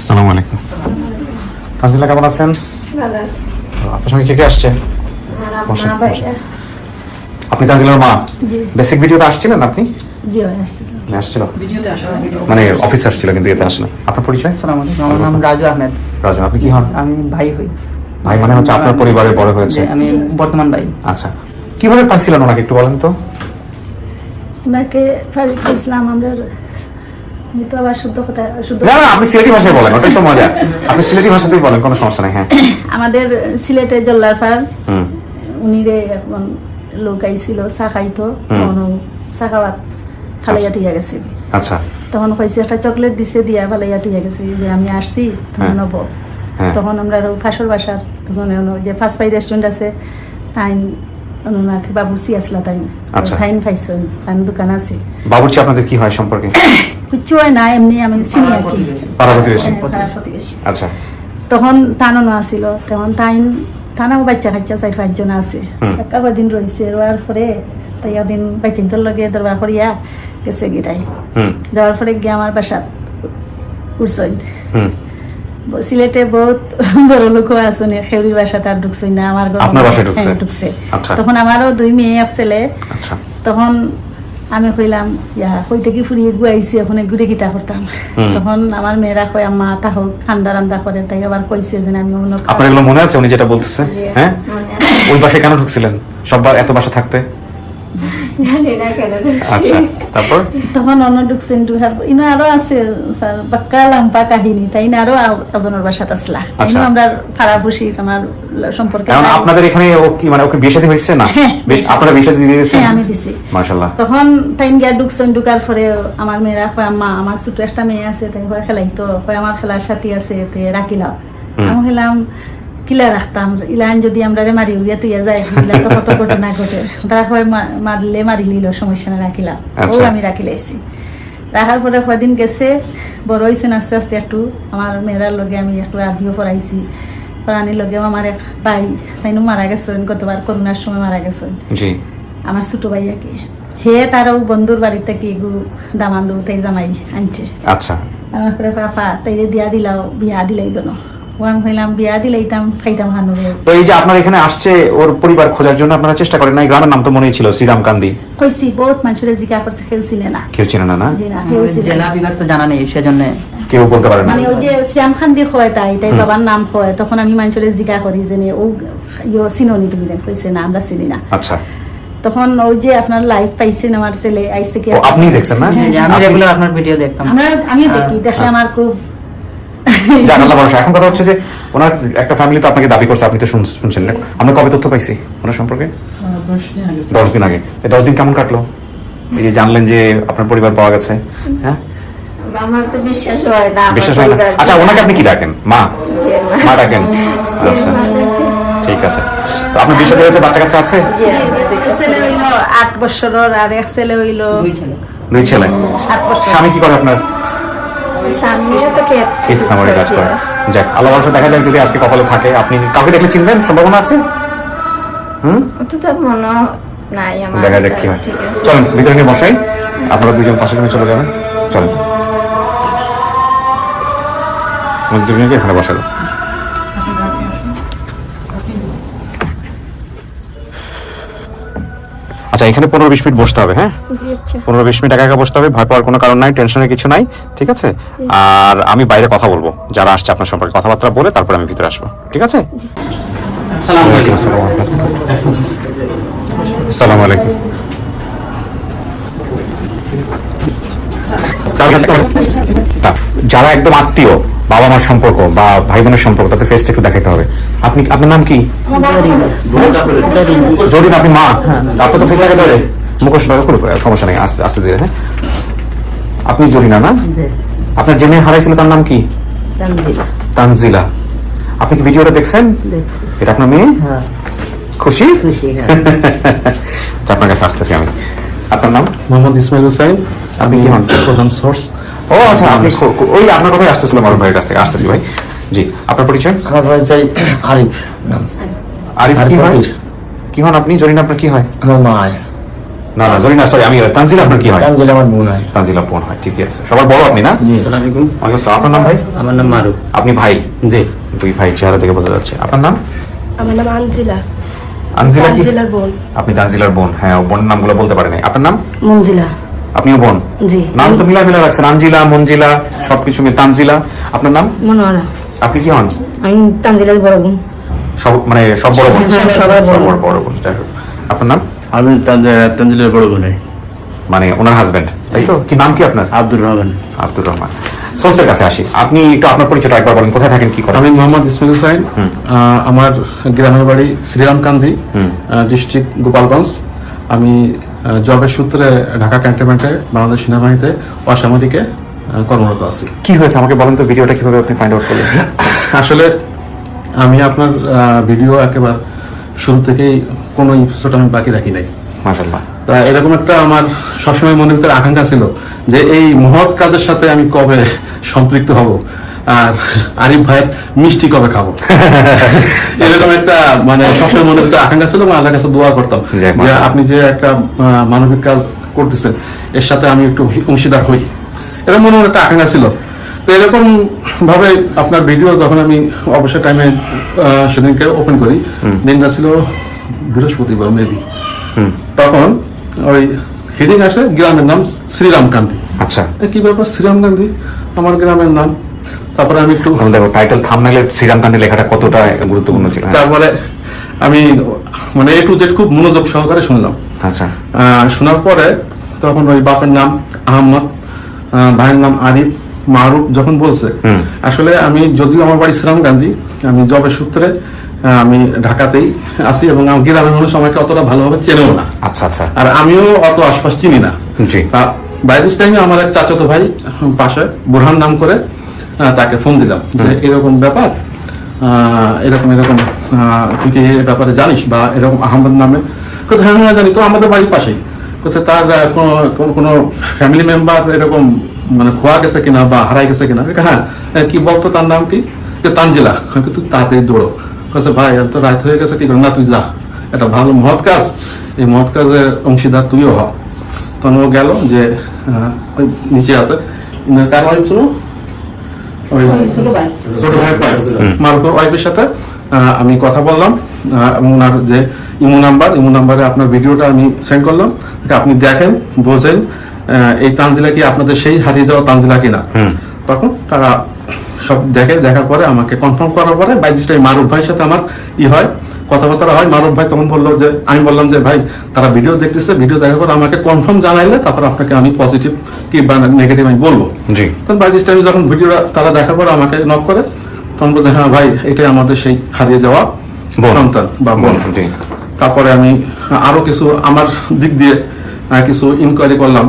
আসসালামু আলাইকুম। তানজিলা কেমন আছেন? ভালো আছি। আপনার সঙ্গে কে কে আসছে? বসেন, মা বসেন। আপনি তানজিলার মা? জি। বেসিক ভিডিওতে আসছিলেন আপনি? জি আসছিল। আসছিল মানে অফিস আসছিল কিন্তু এতে আসলে। আপনার পরিচয়? আসসালামু আলাইকুম, আমার নাম রাজু আহমেদ। রাজু, আপনি কি হন? আমি ভাই হই। ভাই মানে হচ্ছে আপনার পরিবারের বড় হয়েছে? আমি বর্তমান ভাই। আচ্ছা, কিভাবে পাইছিলেন ওনাকে একটু বলেন তো? ওনাকে ফারিক ইসলাম আমরা আমি তো আবার শুদ্ধ কথা শুদ্ধ না না, আপনি সিলেটি ভাষায় বলেন, ওটাই তো মজা। আপনি সিলেটি ভাষাতেই বলেন, কোনো সমস্যা নেই। হ্যাঁ, আমাদের সিলেটে জল্লার পার হুম, উনি রে এখন লোক আইছিল চা খাইতো তখন চা খাওয়াত ফালাইয়া দিয়া গেছে। আচ্ছা, তখন কইছে একটা চকলেট দিছে দিয়া ফালাইয়া দিয়া গেছে যে আমি আসছি তুমি হ্যাঁ। নেবো। হ্যাঁ। তখন আমরা ফাঁসর বাসার জনে যে ফার্স্ট ফাই রেস্টুরেন্ট আছে তাই ওনাকে বাবুর্চি আসলা তাই আচ্ছা। ফাইন পাইছেন তাই দোকান আছে বাবুর্চি আপনাদের কি হয় সম্পর্কে? কিচ্ছু হয় না, এমনি আমি চিনি আর কি। পাড়া প্রতিবেশী? হ্যাঁ, পাড়া প্রতিবেশী। আচ্ছা, তখন টানানো আসিল তখন টানাও বাচ্চা কাচ্চা 4-5 জন আছে। হুম। একাবার দিন রয়েছে রোয়ার পরে তাই দিন বাচ্চিন্তর লগে দরবার করিয়া গেছে গিয়ে হুম, যাওয়ার পরে গিয়ে আমার বাসাত উঠছেন। হুম। সিলেটে বহুত বড় লোক আছে খেউরির বাসা তার ঢুকছে না আমার ঘরে। আপনার বাসায় ঢুকছে? হ্যাঁ, ঢুকছে। আচ্ছা। তখন আমারও 2 মেয়ে আসলে। আচ্ছা, তখন আমি কইলাম কই থেকে ফুরিয়ে গুয়াইছি এখন ঘুরে গিতা করতাম। হুম। তখন আমার মেয়েরা কয় আম্মা তাহ খান্দা রান্দা করে তাই আবার কইছে যে আমি অন্য আপনার এগুলো মনে আছে উনি যেটা বলতেছে? হ্যাঁ, ওই বাসায় কেন ঢুকছিলেন? সববার এত বাসা থাকতে? আচ্ছা, তারপর? তখন অন্য ঢুকছেন ঢুকার ইনো আরো আছে স্যার বাক্কা লাম্পা কাহিনী তাই না আরো আজনের বাসাত আসলা। আচ্ছা। আমরা ফারাফুসি আমার সম্পর্কে এখন নাই। আপনাদের এখানে ও কি মানে ওকে বিয়ে শাদী হয়েছে না? হ্যাঁ, আপনারা বিয়ে শাদী দিয়ে দিয়েছেন? হ্যাঁ, আমি দিছি। মাশাআল্লাহ। তখন তাই গিয়া ঢুকছেন ঢুকার পরে আমার মেয়েরা কয় আম্মা আমার ছোট একটা মেয়ে আছে তাই কয় খেলাইতো কয় আমার খেলার সাথী আছে তে রাখিলাম। আমি খেলাম কিলা রাখতাম ইলান যদি আমরা মারি উড়িয়া তুইয়া যায় ইলা তো কত ঘটনা ঘটে তারা কয় মারলে মারি লিল সমস্যা না রাখিলাম। ও আচ্ছা। আমি রাখি লাইছি। রাখার পরে কয়দিন গেছে বড় হয়েছেন আস্তে আস্তে একটু আমার মেয়েরার লগে আমি একটু আদিও পড়াইছি। প্রাণীর লগেও আমার এক ভাই তাইনও মারা গেছেন গতবার করোনার সময় মারা গেছেন। জি। আমার ছোট ভাইয়াকে হে তারাও বন্ধুর বাড়িতে কি দামান্দু তাই জামাই আনছে। আচ্ছা, আমার পরে পাপা তাই দিয়া দিলাও বিয়া দিলাই দনো ওয়াং হইলাম বিয়া দিলাইতাম ফাইতাম হানুরে। তো এই যে আপনার এখানে আসছে ওর পরিবার খোঁজার জন্য আপনারা চেষ্টা করেন না? এই গ্রামের নাম তো মনেই ছিল শ্রীরামকান্দি। কইছি বহুত মানুষের জিজ্ঞাসা করছে কেউ চিনে না। কেউ চেনে না? না, জি না কেউ চিনে জেলা না। বিভাগ তো জানা নেই, সেজন্য কেউ বলতে পারে না। মানে ওই যে শ্যাম খান্দি হয় তাই তাই বাবার নাম হয় তখন আমি মানুষের জিজ্ঞাসা করি যে ও চিননি তুমি দেন কইছে না আমরা চিনি না। আচ্ছা, তখন ওই যে আপনার লাইভ পাইছেন আমার ছেলে আইস থেকে ও আপনি দেখছেন না? যে আমি রেগুলার আপনার ভিডিও দেখতাম। আমিও দেখি দেখলে আমার খুব যাক আল্লাহ ভরসা। এখন কথা হচ্ছে যে ওনার একটা ফ্যামিলি তো আপনাকে দাবি করছে, আপনি তো শুনছেন না। আমরা কবে তথ্য পাইছি ওনার সম্পর্কে? 10 দিন আগে। এই 10 দিন কেমন কাটলো? এই যে জানলেন যে আপনার পরিবার পাওয়া গেছে, হ্যাঁ? আমার তো বিশ্বাস হয় না। বিশ্বাস হয় না? আচ্ছা, ওনাকে আপনি কি ডাকেন? মা? মা ডাকেন? আচ্ছা, ঠিক আছে। তো আপনার বিয়ে শাদী হয়েছে, বাচ্চা কাচ্চা আছে? ছেলে হইলো 8 বছরের আর এক ছেলে হইলো 2 ছেলে। 2 ছেলে। 7 বছর। স্বামী কি করে আপনার? সামনেও তো ক্ষেত খামারে কাজ করে। যাক আল্লাহ ভরসা, দেখা যাক যদি আজকে কপালে থাকে। আপনি কাউকে দেখলে চিনবেন, সম্ভাবনা আছে? তো মনে নাই আমার। দেখা যাক কি হয়। ঠিক আছে। চলেন ভিতরে নিয়ে বসাই, আপনারা দুজন পাশে রুমে চলে যাবেন। চলেন দুজনকে এখানে বসালো। আচ্ছা, এখানে 15-20 মিনিট বসতে হবে। হ্যাঁ, জি, আচ্ছা। 15-20 মিনিট একা একা বসতে হবে। ভয় পাওয়ার কোনো কারণ নাই, টেনশনের কিছু নাই, ঠিক আছে? আর আমি বাইরে কথা বলবো, যারা আসছে আপনার সম্পর্কে কথাবার্তা বলে তারপর আমি ভিতরে আসবো, ঠিক আছে? আসসালামু আলাইকুম। আসসালামু আলাইকুম। যারা একদম আত্মীয়, বাবা মার সম্পর্ক বা ভাই বোনের সম্পর্ক, তাদের ফেসটা একটু দেখাতে হবে। আপনার নাম কি? জরিন। আপনি মা? আপনার তো ফেস দেখাতে হবে, মুখোশ কোনো সমস্যা নেই, আস্তে আস্তে ধীরে। হ্যাঁ, আপনি জরিনা না? আপনার যে মেয়ে হারাইছিল তার নাম কি? তানজিলা। আপনি কি ভিডিওটা দেখছেন? এটা আপনার মেয়ে? খুশি? আপনার কাছে আসতেছি আমি। আপনার নাম? মোহাম্মদ ইসমাইল হুসাইন। আপনি কি হন? প্রধান সোর্স। ও আচ্ছা, আপনি ওই আপনার কথাই আসতেছিল মারুফ ভাইয়ের কাছ থেকে। আসতেছি ভাই। জি, আপনার পরিচয়? আমার ভাই চাই আরিফ নাম। আরিফ কি হয়? কবির। কি হন আপনি? জরিনা আপনার কি হয়? আমার মা। না না জরিনা সরি আমি তানজিলা আপনার কি হয় তানজিলা আমার বোন হয়। তানজিলা বোন হয়, ঠিকই আছে। সবার বড় আপনি না? জি, আসসালামু আলাইকুম। ওয়ালাইকুম আসসালাম। আপনার নাম ভাই? আমার নাম মারুফ। আপনি ভাই? জি। দুই ভাই, চেহারা থেকে বোঝা যাচ্ছে। আপনার নাম? আমার নাম আঞ্জিলা। আনজিলা কি? তানজিলার বোন। আপনি তানজিলার বোন, হ্যাঁ বোনের নামগুলো বলতে পারেন। আপনার নাম? মঞ্জিলা। আপনিও বোন? জি। নাম তো মিলা মিলা রাখছেন, আনজিলা মঞ্জিলা সবকিছু মিল। তানজিলা আপনার নাম? মনোয়ারা। আপনি কি হন? আমি তানজিলার বড় বোন। সব মানে সব বড় বোন? হ্যাঁ, সবার বড় বোন। সবার বড় বোন, যাই হোক। আপনার নাম? আমি তানজিলার বড় বোন হই। মানে ওনার হাজবেন্ড, তাই তো? কি নাম কি আপনার? আব্দুর রহমান। আব্দুর রহমান। সোর্সের কাছে আসি, আপনি একটু আপনার পরিচয়টা একবার বলেন, কোথায় থাকেন, কি করেন? আমি মোহাম্মদ ইসমাইল হুসাইন। আমার গ্রামের বাড়ি শ্রীরামকান্দি, ডিস্ট্রিক্ট গোপালগঞ্জ। আমি জবের সূত্রে ঢাকা ক্যান্টনমেন্টে বাংলাদেশ সেনাবাহিনীতে অসামরিকে কর্মরত আছি। কি হয়েছে আমাকে বলেন তো, ভিডিওটা কিভাবে আপনি ফাইন্ড আউট করলেন? আসলে আমি আপনার ভিডিও একেবারে শুরু থেকেই কোনো এপিসোড আমি বাকি রাখি নাই। মাশাআল্লাহ। তা এরকম একটা আমার সবসময় মনের ভিতরে আকাঙ্ক্ষা ছিল যে এই মহৎ কাজের সাথে আমি কবে সম্পৃক্ত হব, আর আরিফ ভাইয়ের মিষ্টি কবে খাবো। এরকম একটা মানে সবসময় মনের ভিতরে আকাঙ্ক্ষা ছিল, এবং আল্লাহর কাছে দোয়া করতাম যে আপনি যে একটা মানবিক কাজ করতেছেন এর সাথে আমি একটু অংশীদার হই, এরকম মনে একটা আকাঙ্ক্ষা ছিল। তো এরকম ভাবে আপনার ভিডিও যখন আমি অবসর টাইমে সেদিনকে ওপেন করি, দিনটা ছিল বৃহস্পতিবার মেবি, তখন ওই হেডিং আসে গ্রামের নাম শ্রীরামকান্দি। আচ্ছা, কি ব্যাপার শ্রীরামকান্দি আমার গ্রামের নাম। তারপরে আমি একটু দেখো টাইটেল থাম্বনেলে শ্রীরামকান্দি লেখাটা কতটা গুরুত্বপূর্ণ ছিল। তারপরে আমি মানে এ টু জেড খুব মনোযোগ সহকারে শুনলাম। আচ্ছা, শোনার পরে তখন ওই বাপের নাম আহমদ, ভাইয়ের নাম আরিফ, মারুফ যখন বলছে, আসলে আমি যদিও আমার বাড়ি শ্রীরামকান্দি, আমি জবের সূত্রে আমি ঢাকাতেই আছি, এবং আমার গ্রামের মানুষ আমাকে অতটা ভালোভাবে চেনেও না। আচ্ছা আচ্ছা। আর আমিও অত আশপাশ চিনি না। জি। বাই দিস টাইমে আমার এক চাচাতো ভাই পাশে বুরহান নাম করে তাকে ফোন দিলাম যে এরকম ব্যাপার, এরকম এরকম তুই কি এই ব্যাপারে জানিস, বা এরকম আহমদ নামে। কোথায়? হ্যাঁ হ্যাঁ জানি, তো আমাদের বাড়ির পাশেই। কোথায় তার কোনো ফ্যামিলি মেম্বার এরকম মানে খোয়া গেছে কিনা বা হারাই গেছে কিনা। হ্যাঁ, কি বলতো তার নাম কি? তানজিলা। কিন্তু তাড়াতাড়ি দৌড়ো। কাছে ভাই এত রাত হয়ে গেছে, কি করে? না তুই যা, এটা ভালো মহৎ কাজ, এই মহৎ কাজের অংশীদার তুইও হ। তখন ও গেল যে ওই নিচে আছে কার ওয়াইফ ছিল, ছোট ভাই মারুফের ওয়াইফের সাথে আমি কথা বললাম, এবং ওনার যে ইমো নাম্বারে আপনার ভিডিওটা আমি সেন্ড করলাম, আপনি দেখেন বোঝেন এই তানজিলা কি আপনাদের সেই হারিয়ে যাওয়া তানজিলা কিনা। তখন তারা সব দেখার পরে আমাকে কনফার্ম করার পরে বাইজিটাই মারুফ ভাইয়ের সাথে আমার হয়, কথাবার্তা হয়। মারুফ ভাই তখন বললো যে, আমি বললাম যে ভাই তারা ভিডিও দেখতেছে, ভিডিও দেখার পর আমাকে কনফার্ম জানাইলে তারপর আপনাকে আমি পজিটিভ কি বা নেগেটিভ আমি বলবো। জি। তখন বাইজিস টাইমে যখন ভিডিওটা তারা দেখার পর আমাকে নক করে, তখন বলছে হ্যাঁ ভাই এটাই আমাদের সেই হারিয়ে যাওয়া সন্তান বা বোন। জি। তারপরে আমি আরো কিছু আমার দিক দিয়ে কিছু ইনকোয়ারি করলাম,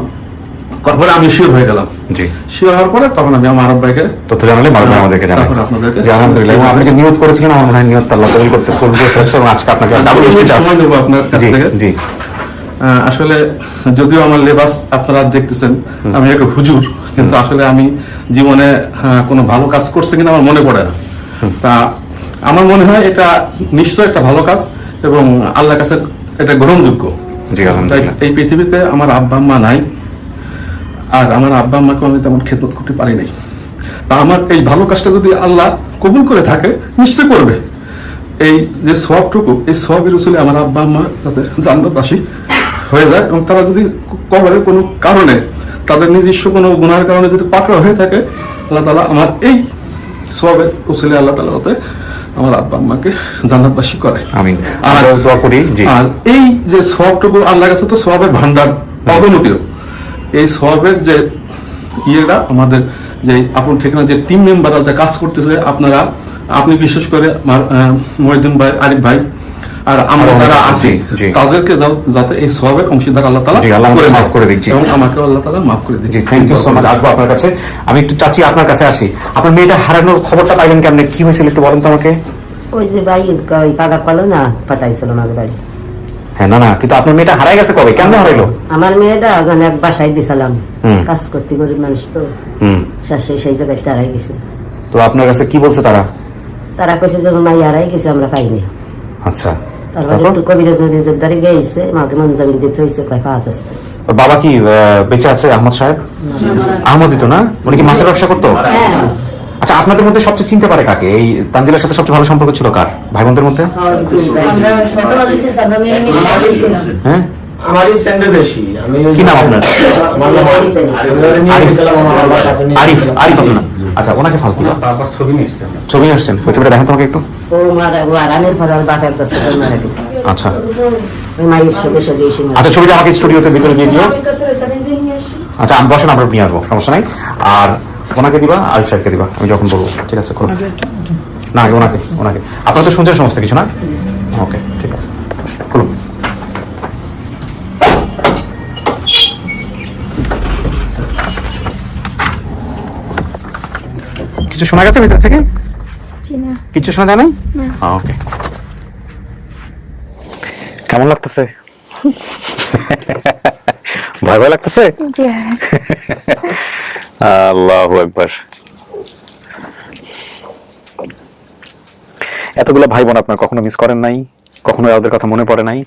তারপরে আমি শিওর হয়ে গেলাম। জি। শিওর হওয়ার পরে তখন আমি আমার আরব ভাইকে তথ্য জানালে মারুফ ভাই আমাদেরকে জানাইছে। জি, আলহামদুলিল্লাহ। এবং আপনি যে নিয়ত করেছিলেন, আমার মনে হয় নিয়ত আল্লাহ কবুল করতে করেছে, এবং আজকে আপনাকে ডাবল সময় দেবো আপনার কাছ জি থেকে। জি। আসলে যদিও আমার লেবাস আপনারা দেখতেছেন, আমি একটা হুজুর, কিন্তু আসলে আমি জীবনে কোনো ভালো কাজ করছি কিনা আমার মনে পড়ে না। তা আমার মনে হয় এটা নিশ্চয় একটা ভালো কাজ, এবং আল্লাহর কাছে এটা গ্রহণযোগ্য। জি, আলহামদুলিল্লাহ। এই পৃথিবীতে আমার আব্বা আম্মা নাই, আর আমার আব্বা আম্মাকে আমি তেমন খেদমত করতে পারি নাই। তা আমার এই ভালো কাজটা যদি আল্লাহ কবুল করে থাকে, নিশ্চয় করবে। এই যে সওয়াবটুকু, এই সওয়াবের উসুলে আমার আব্বা আম্মা যাতে জান্নাতবাসী হয়ে যায়, এবং তারা যদি কবরের কোনো কারণে তাদের নিজস্ব কোনো গুনাহের কারণে যদি পাকড়া হয়ে থাকে, আল্লাহ তাআলা আমার এই সওয়াবের উসুলে আল্লাহ তাআলা যাতে আমার আব্বা আম্মাকে জান্নাতবাসী করে। আমিন। আর দোয়া করি। জি। আর এই যে সওয়াবটুকু আল্লাহর কাছে তো সওয়াবের ভান্ডার অগণিত। এই সওয়াবের যে ইয়েটা আমাদের যে আপন ঠিকানা যে টিম মেম্বাররা যে কাজ করতেছে, আপনারা, আপনি বিশেষ করে মহিউদ্দিন ভাই, আরিফ ভাই, আর আমরা যারা আছি, তাদেরকে যাতে এই সওয়াবের অংশীদার আল্লাহ তাআলা করে মাফ করে দিচ্ছি, এবং আমাকে আল্লাহ তাআলা মাফ করে দিচ্ছি। Thank you so much. আসবো আপনার কাছে। আমি একটু চাচি আপনার কাছে আসি। আপনার মেয়েটা হারানোর খবরটা পাইলেন কেমনে, কি হয়েছিল একটু বলেন তো আমাকে। ওই যে ভাই ওই কাকা কলো না পাঠাইছিল আমাদের বাড়ি। হ্যাঁ, না না, কিন্তু আপনার মেয়েটা হারাই গেছে কবে, কেমনে হারাইলো? আমার মেয়েটা ওখানে এক বাসায় দিছিলাম, কাজ করতে, গরিব মানুষ তো, সেই জায়গায় হারাই গেছে। তো আপনার কাছে কি বলছে তারা? তারা কইছে যে মাই হারাই গেছে, আমরা পাইনি। আচ্ছা, তারপরে একটু কবিরাজ দ্বারে গেছে, মাকে মন জামিন দিতে হয়েছে, কয় পাওয়া যাচ্ছে। ওর বাবা কি বেঁচে আছে আহমদ সাহেব? আহমদই তো না? উনি কি মাছের ব্যবসা করতো? আচ্ছা, আপনাদের মধ্যে সবচেয়ে চিনতে পারে কাকে? এই তানজিলার সাথে সবচেয়ে ভালো সম্পর্ক ছিল কার ভাই বোনদের মধ্যে? হ্যাঁ, আমারই স্যান্ডে বেশি। আমি কি নাম আপনার? আরিফ। আরিফ আপনার? আচ্ছা, ওনাকে ফাঁস দিল। বাবার ছবি নিশ্চয় ছবি আসছেন, ওই ছবিটা দেখেন তোমাকে একটু। ও মারা, ও আরামের পর আর বাপের কাছে মারা গেছে। আচ্ছা ওই মায়ের সঙ্গে সঙ্গে এসে মারা আচ্ছা, ছবিটা আমাকে স্টুডিওতে ভিতরে দিয়ে দিও। আচ্ছা, আমি বসেন, আমরা নিয়ে আসবো, সমস্যা নাই। আর ওনাকে দিবা, আরিফ সাহেবকে দিবা, আমি যখন বলবো। ঠিক আছে, করো না, আগে ওনাকে। আপনারা তো শুনছেন সমস্ত কিছু না? ওকে, ঠিক আছে, খুলুন। কিছু শোনা গেছে ভিতর থেকে? কিছু শোনা যায় নাই? ওকে। কেমন লাগতেছে? ভয় ভয় লাগতেছে? আল্লাহু আকবার। এতগুলো ভাই বোন আপনার কখনো মিস করেন নাই? কখনো ওদের কথা মনে পড়ে নাই?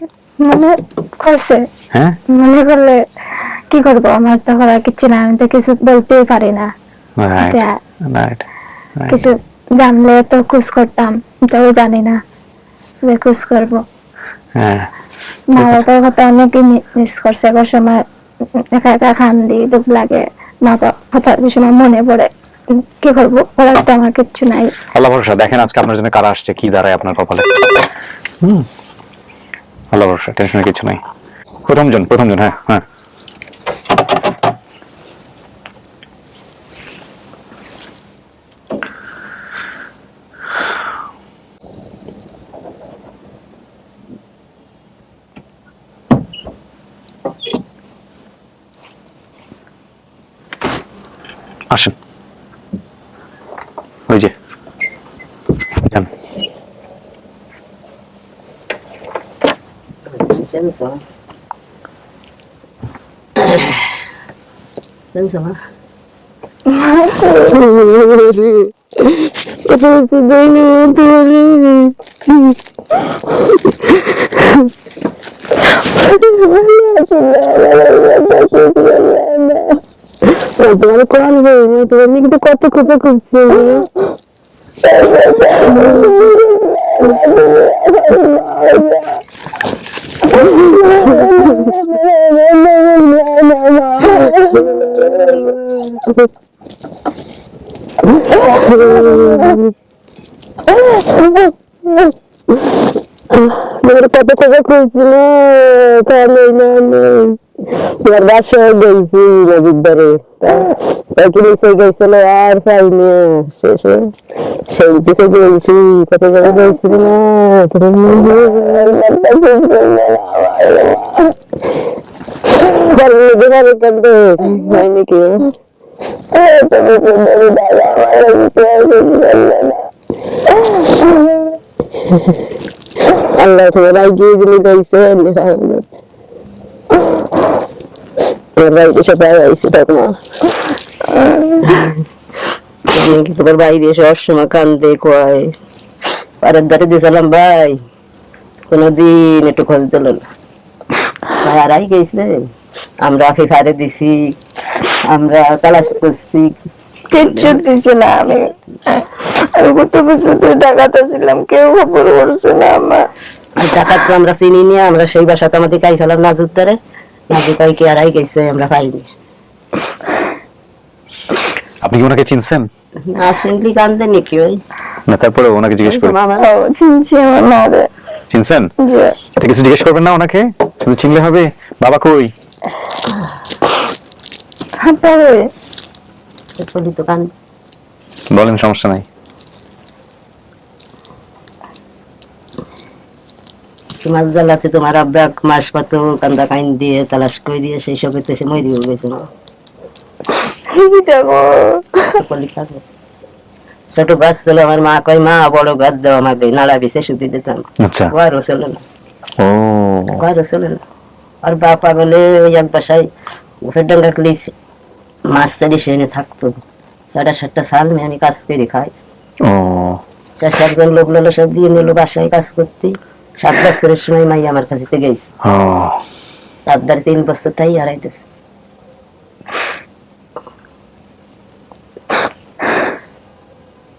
মনে করছে, হ্যাঁ, মনে করলে কি করবো, আমার তো করার কিছু না, আমি তো কিছু বলতেই পারি না। রাইট তা রাইট। কিছু জানলে তো খোঁজ করতাম, তো জানি না যে খোঁজ করবো। হ্যাঁ, মা বাবার কথা অনেকই মিস করছে, এক সময় একা একা কান্দি, দুঃখ লাগে, মা বাবার কথা যে সময় মনে পড়ে। কি করবো, করার তো আমার কিচ্ছু নাই। আল্লাহ ভরসা। দেখেন আজকে আপনার জন্য কারা আসছে, কি দাঁড়ায় আপনার কপালে। আল্লাহ ভরসা, টেনশনের কিছু নাই। প্রথমজন। হ্যাঁ হ্যাঁ, আসেন। ওই যে যান। তোমার কোরআন বই তুমি কিন্তু কত খোঁজা খুঁজছি। কত খোঁজা খুঁজছিল, তোমার বাসায় গেছি মজুদারে, নিচে গেছিল আর পাইনি, সেই দেশে গেছি, কত জায়গায় গেছিল না। নাকি আল্লাহ তোমার গিয়ে যিনি গাইছে তোমার বাইরে এসে অসময় কান্দে কয়, পাড়ার ধারে দিয়েছিলাম ভাই, কোনদিন একটু খোঁজ দিল না। ভাই আরাই গেছে, আমরা ফিফারে দিছি, আমরা তালাশ করছি, কিচ্ছু দিছে না। আমি কত বছর ধরে ঢাকাতে ছিলাম, কেউ খবর করছে না আমার। টাকা তো আমরা চিনি নি, আমরা সেই বাসাতে আমাদের গাইছিলাম নাজুক ধারে, নাজুক কি আরাই গেছে, আমরা পাইনি। আপনি কি ওনাকে চিনছেন? না চিনলি কান্দে নাকি ওই না, তারপরে ওনাকে জিজ্ঞেস করি। চিনছি আমার মারে। চিনছেন? কিছু জিজ্ঞেস করবেন না ওনাকে, শুধু চিনলে হবে। বাবা কই? বলেন, সমস্যা নাই। তোমার জ্বালাতে তোমার আব্বা এক মাস কত কান্দা কাইন দিয়ে তালাশ করে দিয়ে সেই সব সে মরিও গেছে না। ছোট গাছ ছিল, আমার মা কয় মা বড় গাছ দাও আমাকে, নাড়া বেছে সুতি দিতাম। আচ্ছা, ঘরও ছিল না, ও ঘরও ছিল না। আর বাপা বলে ওই এক বাসায় উঠে ডাঙ্গা খুলেছে, মাছ চালি সেনে থাকতো, 6-7টা সাল আমি কাজ করে খাইছি। ও 4-7 জন লোক ললো সব দিয়ে নিল বাসায় কাজ করতে, 7 বছরের সময় মাই আমার কাছে গেছে, ও আবদার 3 বছর তাই হারাইতেছে।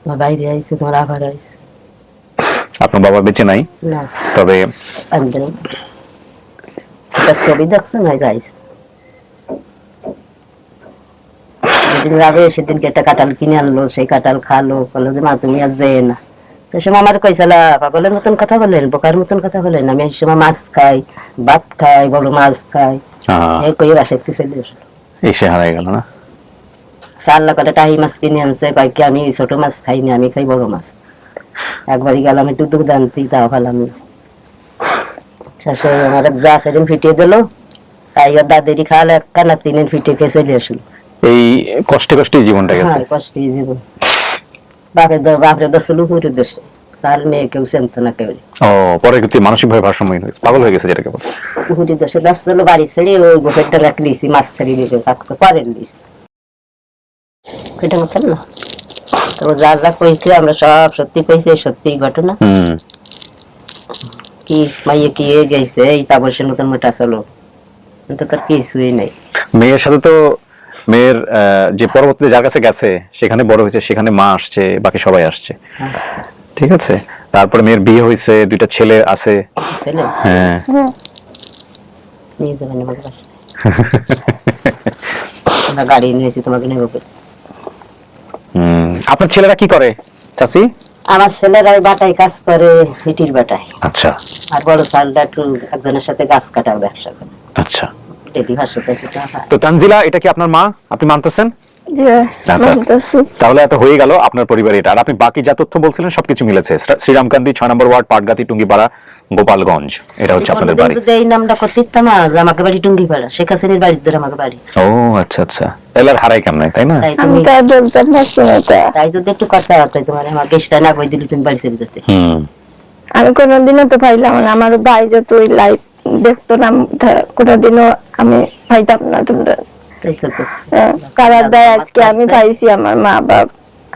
তোমার বাইরে আইছে, তোমার আবার আইছে আপনার বাবা বেঁচে নাই, না তবে আনতে ছবি দেখছো না গাইছে। সেদিন যাবে, সেদিনকে একটা কাঁঠাল কিনে আনলো, সেই কাঁঠাল খালো, বললো যে মা তুমি আর যেয়ে না। তো সময় আমার কইসালা পাগলের মতন কথা বলেন, বোকার মতন কথা বলেন, আমি এই সময় মাছ খাই, ভাত খাই, বড় মাছ খাই, এই কই বাসাইতে চলে আসলো। এসে হারাই গেল না? 4 লাখ টাহি মাছ কিনে আনছে, কয় কি আমি ছোট মাছ খাইনি, আমি খাই বড় মাছ। একবারই গেলাম একটু দুধ জানতি, তাও ভালাম শেষে আমার যা সেদিন ফিটিয়ে দিল, তাই ওর দাদেরই খাওয়ালে একটা না 3 ফিটে কে চলে আসলো। এই কষ্টে কষ্টে জীবনটা গেছে। কষ্টই জীবন। বাপরে দশলো হুড়ে দোষে, 4 মেয়ে কেউ চিনত না কেউ। ও পরে কিন্তু মানসিক ভাবে ভারসাম্যহীন হয়েছে, পাগল হয়ে গেছে যেটাকে বলে। হুড়ে দোষে 10 চলো বাড়ি ছেড়ে ওই গোপেরটা রাখলিছি, মাছ ছেড়ে দিয়েছে, কাকতে পারেন লিস এটা বলছেন না। তো যা যা কইছে আমরা সব সত্যি কইছে, সত্যি ঘটনা। কি মাইয়ে কি গেছে এই তাবসের মতন মোটা চলো, কিন্তু তার কিছুই নাই। মেয়ের সাথে তো মেয়ের যে পরবর্তীতে যার কাছে গেছে সেখানে বড় হয়েছে, সেখানে মা আসছে, বাকি সবাই আসছে, ঠিক আছে। তারপরে মেয়ের বিয়ে হয়েছে, 2টা ছেলে আছে। ছেলে হ্যাঁ, নিয়ে যাবেন আমার কাছে, আমরা গাড়ি নিয়েছি তোমাকে নেবো। আপনার ছেলেরা কি করে চাচি? আমার ছেলেরা ওই বাটায় কাজ করে, ইটির বাটায়। আচ্ছা আর বড় ছেলেটা একটু একজনের সাথে গাছ কাটার ব্যবসা করে। আচ্ছা। ডেলি ভাষাতে সেটা হয়। তো তানজিলা, এটা কি আপনার মা? আপনি মানতেছেন? জি আচ্ছা, মানতেছি। তাহলে এত হয়ে গেল আপনার পরিবার এটা। আর আপনি বাকি যা তথ্য বলছিলেন সবকিছু মিলেছে। শ্রীরামকান্দি 6 নম্বর ওয়ার্ড, পাটগাতি, টুঙ্গিপাড়া, গোপালগঞ্জ, এটা হচ্ছে আপনাদের বাড়ি। যদি এই নামটা করতাম আজ, আমাকে বাড়ি টুঙ্গিপাড়া, শেখ হাসিনার বাড়ির ধরে আমাকে বাড়ি। ও আচ্ছা আচ্ছা, তাহলে আর হারাই কেমন, তাই না? তাই আমি তুমি তাই বলতে পারছি না তো। তাই যদি একটু কথা হতো, তোমার আমার বেশটা না কই দিলি তুমি বাড়ি ছেড়ে যেতে। আমি কোনোদিনও তো পাইলাম না, আমার ভাই যত লাইফ দেখতো না, কোনোদিনও আমি পাইতাম না তোমরা। তাই তো বলছি। কারার দায় আজকে আমি পাইছি, আমার মা বাপ,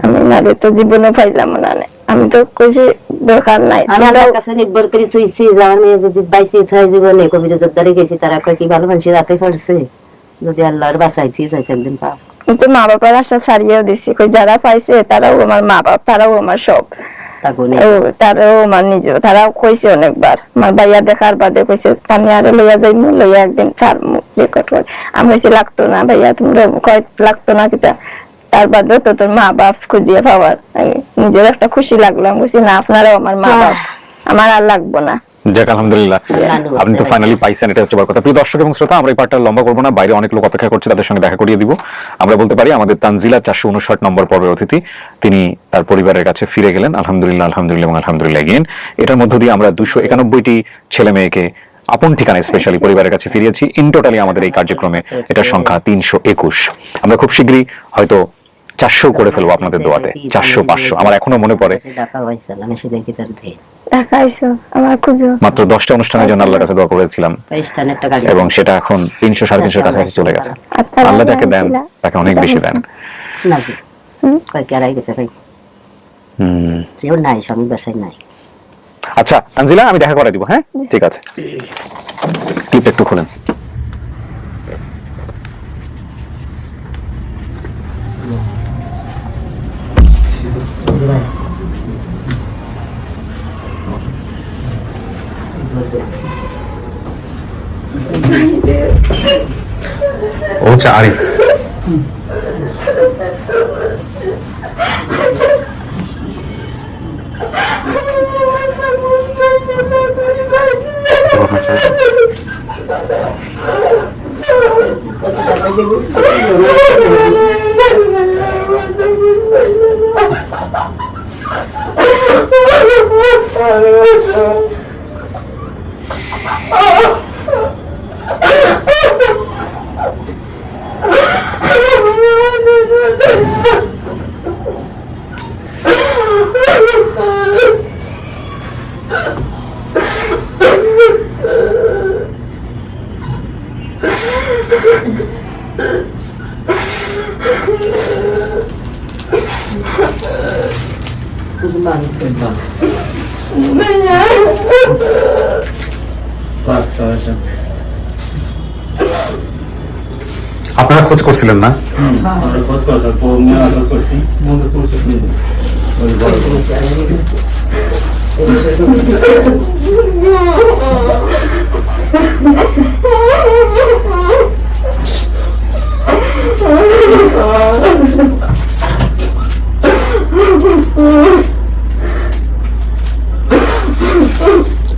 আমি নারে তো জীবনে পাইলাম না। আমি তো কইছি দরকার নাই, আমি আমার কাছে নির্ভর করে তুইছি, আমার মেয়ে যদি বাইসে থাকে জীবনে, কবির জোরদারে গেছি, তারা কয় কি ভালো মানুষের রাতে পড়ছে, যদি আল্লাহর বাঁচাইছি যাইতে একদিন পাও। কিন্তু মা বাবার আশা ছাড়িয়েও দিছি, কই যারা পাইছে তারাও আমার মা বাপ, তারাও আমার সব, তারাও আমার নিজ, তারাও কইছে অনেকবার। আমার ভাইয়া দেখার বাদে কইছে আমি আরো লইয়া যাইমু, লইয়া একদিন ছাড় রেকর্ড করে। আমি কইছি লাগতো না ভাইয়া, তোমরা কয় লাগতো না কিতা, তার বাদে তো তোর মা বাপ খুঁজিয়ে পাওয়ার নিজের একটা খুশি লাগলো। আমি কইছি না, আপনারাও আমার মা বাপ, আমার আর লাগবো না। যাক আলহামদুলিল্লাহ, আপনি তো ফাইনালি পাইছেন, এটা হচ্ছে বড় কথা। প্রিয় দর্শক এবং শ্রোতা, আমরা এই পার্টটা লম্বা করবো না, বাইরে অনেক লোক অপেক্ষা করছে, তাদের সঙ্গে দেখা করিয়ে দিব। আমরা বলতে পারি আমাদের তানজিলা 459 নম্বর পর্বের অতিথি, তিনি তার পরিবারের কাছে ফিরে গেলেন। আলহামদুলিল্লাহ, আলহামদুলিল্লাহ এবং আলহামদুলিল্লাহ এগেইন। এটার মধ্য দিয়ে আমরা 291টি ছেলে মেয়েকে আপন ঠিকানায় স্পেশালি পরিবারের কাছে ফিরিয়েছি। ইন টোটালি আমাদের এই কার্যক্রমে এটার সংখ্যা 321। আমরা খুব শীঘ্রই হয়তো 400 করে ফেলবো আপনাদের দোয়াতে, 400 500। আমার এখনো মনে পড়ে মাত্র 10টা অনুষ্ঠানের জন্য আল্লাহর কাছে দোয়া করেছিলাম, এবং সেটা এখন 300 350 কাছাকাছি চলে গেছে। আল্লাহ যাকে দেন তাকে অনেক বেশি দেন। আচ্ছা তানজিলা, আমি দেখা করে দিব। হ্যাঁ ঠিক আছে, ক্লিপটা একটু খোলেন। ও হচ্ছে আরিফ। আপনারা খোঁজ করছিলেন না?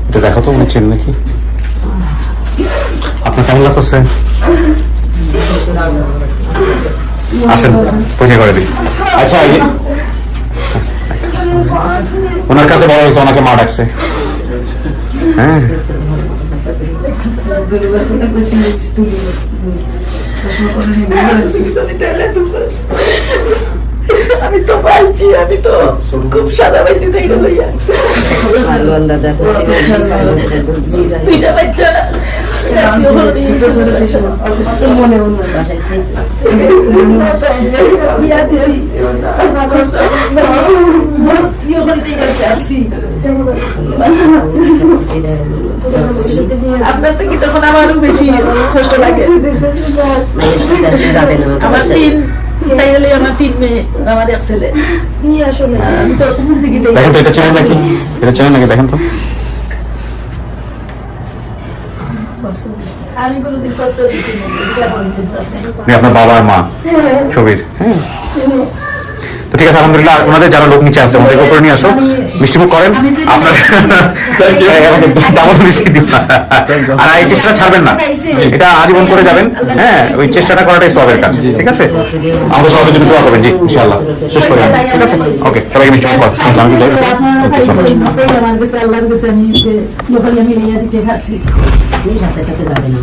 এটা দেখো তো উনি চেন নাকি? আপনার কেমন লাগতেছে? আসেন পরিচয় করে দিই। আচ্ছা ওনার কাছে বলা হয়েছে ওনাকে মা ডাকছে। হ্যাঁ আমি তো পাইছি, আমি তো খুব সাদা পাইছি তাই লইয়া দুইটা বাচ্চা বিয়া দিছি আপনার থেকে তখন আমারও বেশি কষ্ট লাগে। আমার তাইলে আমার 3 মেয়ে, আমার 1 ছেলে নিয়ে আসলে আমি তো তখন থেকে দেখেন তো এটা চেনেন নাকি? এটা চেনেন নাকি দেখেন তো। আমি কোনোদিন কষ্ট দিচ্ছি না আপনার বাবা আর মা ছবির। হ্যাঁ তো ঠিক আছে, আলহামদুলিল্লাহ। ওনাদের যারা লোক নিচে আছে ওদের উপরে নিয়ে আসো, মিষ্টিমুখ করেন আপনার। আর এই চেষ্টাটা ছাড়বেন না, এটা আজীবন করে যাবেন। হ্যাঁ ওই চেষ্টাটা করাটাই সবের কাজ, ঠিক আছে? আমাদের সবার জন্য দোয়া করবেন। জি ইনশাআল্লাহ শেষ করে ঠিক আছে। ওকে সবাইকে মিষ্টিমুখ করেন। আমার কাছে আল্লাহর কাছে আমি মিলিয়ে দিতে পারছি। সাথে সাথে যাবে না